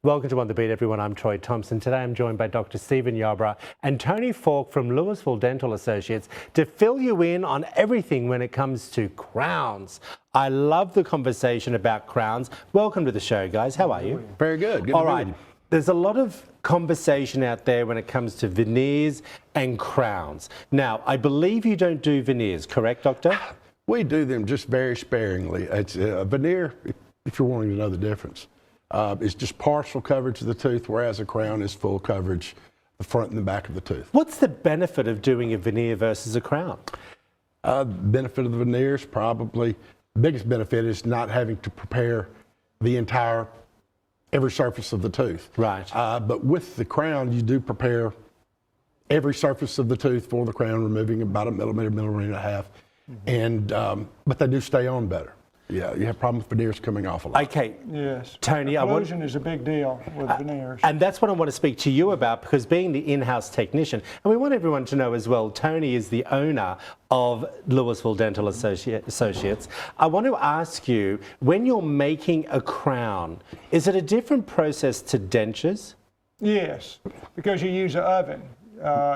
Welcome to On The Beat, everyone. I'm Troy Thompson. Today I'm joined by Dr. Stephen Yarbrough and Tony Faulk from Louisville Dental Associates to fill you in on everything when it comes to crowns. I love the conversation about crowns. Welcome to the show, guys. How are you? Very good. Good All to be right. with you. There's a lot of conversation out there when it comes to veneers and crowns. Now, I believe you don't do veneers, correct, Doctor? We do them just very sparingly. It's a veneer, if you're wanting to know the difference. It's just partial coverage of the tooth, whereas a crown is full coverage, the front and the back of the tooth. What's the benefit of doing a veneer versus a crown? Benefit of the veneers, probably the biggest benefit is not having to prepare the every surface of the tooth. Right. But with the crown, you do prepare every surface of the tooth for the crown, removing about a millimeter, millimeter and a half. And but they do stay on better. Yeah, you have problems with veneers coming off a lot. Okay. Yes. Tony, Occlusion is a big deal with veneers. And that's what I want to speak to you about, because being the in-house technician, and we want everyone to know as well, Tony is the owner of Louisville Dental Associates. I want to ask you, when you're making a crown, is it a different process to dentures? Yes, because you use an oven.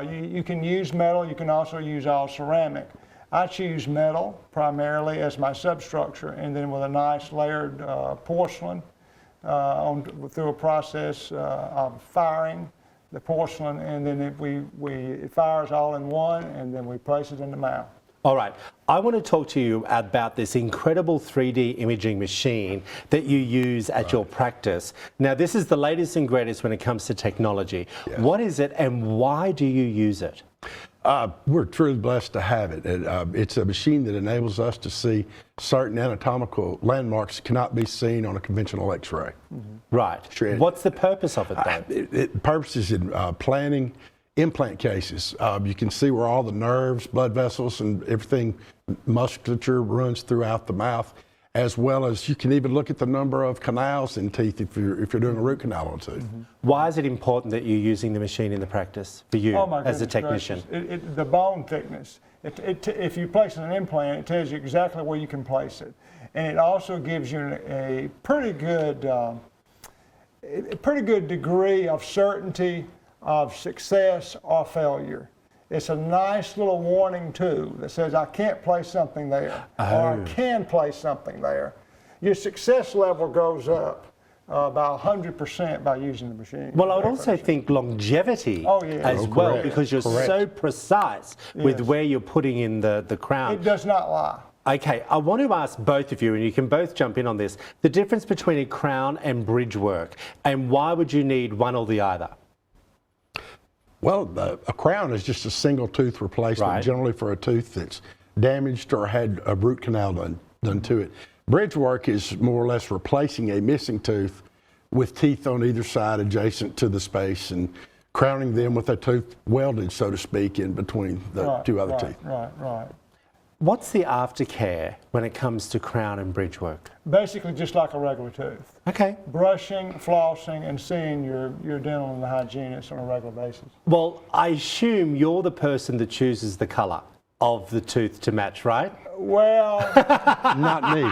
You can use metal, you can also use all ceramic. I choose metal primarily as my substructure, and then with a nice layered porcelain through a process of firing the porcelain, and then it fires all in one, and then we place it in the mouth. All right, I want to talk to you about this incredible 3D imaging machine that you use at your practice. Now, this is the latest and greatest when it comes to technology. Yes. What is it and why do you use it? We're truly blessed to have it. It's a machine that enables us to see certain anatomical landmarks that cannot be seen on a conventional X-ray. Right. Sure. What's the purpose of it, though? Purpose is in planning implant cases. You can see where all the nerves, blood vessels, and everything, musculature runs throughout the mouth, as well as you can even look at the number of canals in teeth if you're doing a root canal on a tooth. Why is it important that you're using the machine in the practice for you as a technician? The bone thickness. If you place an implant, it tells you exactly where you can place it, and it also gives you a pretty good degree of certainty of success or failure. It's a nice little warning too that says I can't place something there, or I can place something there. Your success level goes up about 100% by using the machine. Well, I would also think longevity as well, correct. because you're so precise with where you're putting in the crown. It does not lie. Okay, I want to ask both of you, and you can both jump in on this, the difference between a crown and bridge work, and why would you need one or the other? Well, a crown is just a single tooth replacement, generally for a tooth that's damaged or had a root canal done to it. Bridge work is more or less replacing a missing tooth with teeth on either side adjacent to the space and crowning them with a tooth welded, so to speak, in between the two other teeth. Right. What's the aftercare when it comes to crown and bridge work? Basically just like a regular tooth. Okay. Brushing, flossing, and seeing your dental and the hygienist on a regular basis. Well, I assume you're the person that chooses the colour of the tooth to match, right? Well, Not me.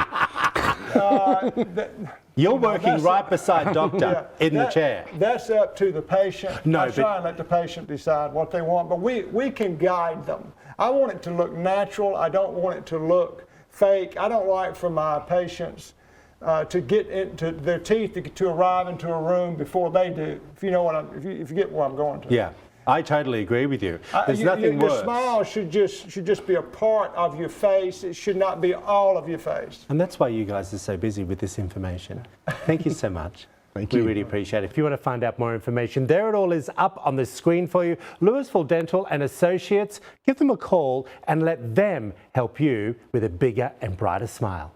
You're working right beside Doctor in the chair. That's up to the patient. No, I try and let the patient decide what they want, but we can guide them. I want it to look natural. I don't want it to look fake. I don't like for my patients to get into their teeth to arrive into a room before they do. If you know what if you get where I'm going to. Yeah, I totally agree with you. There's nothing worse. Your smile should just be a part of your face. It should not be all of your face. And that's why you guys are so busy with this information. Thank you so much. Thank you. We really appreciate it. If you want to find out more information, there it all is up on the screen for you. Louisville Dental and Associates, give them a call and let them help you with a bigger and brighter smile.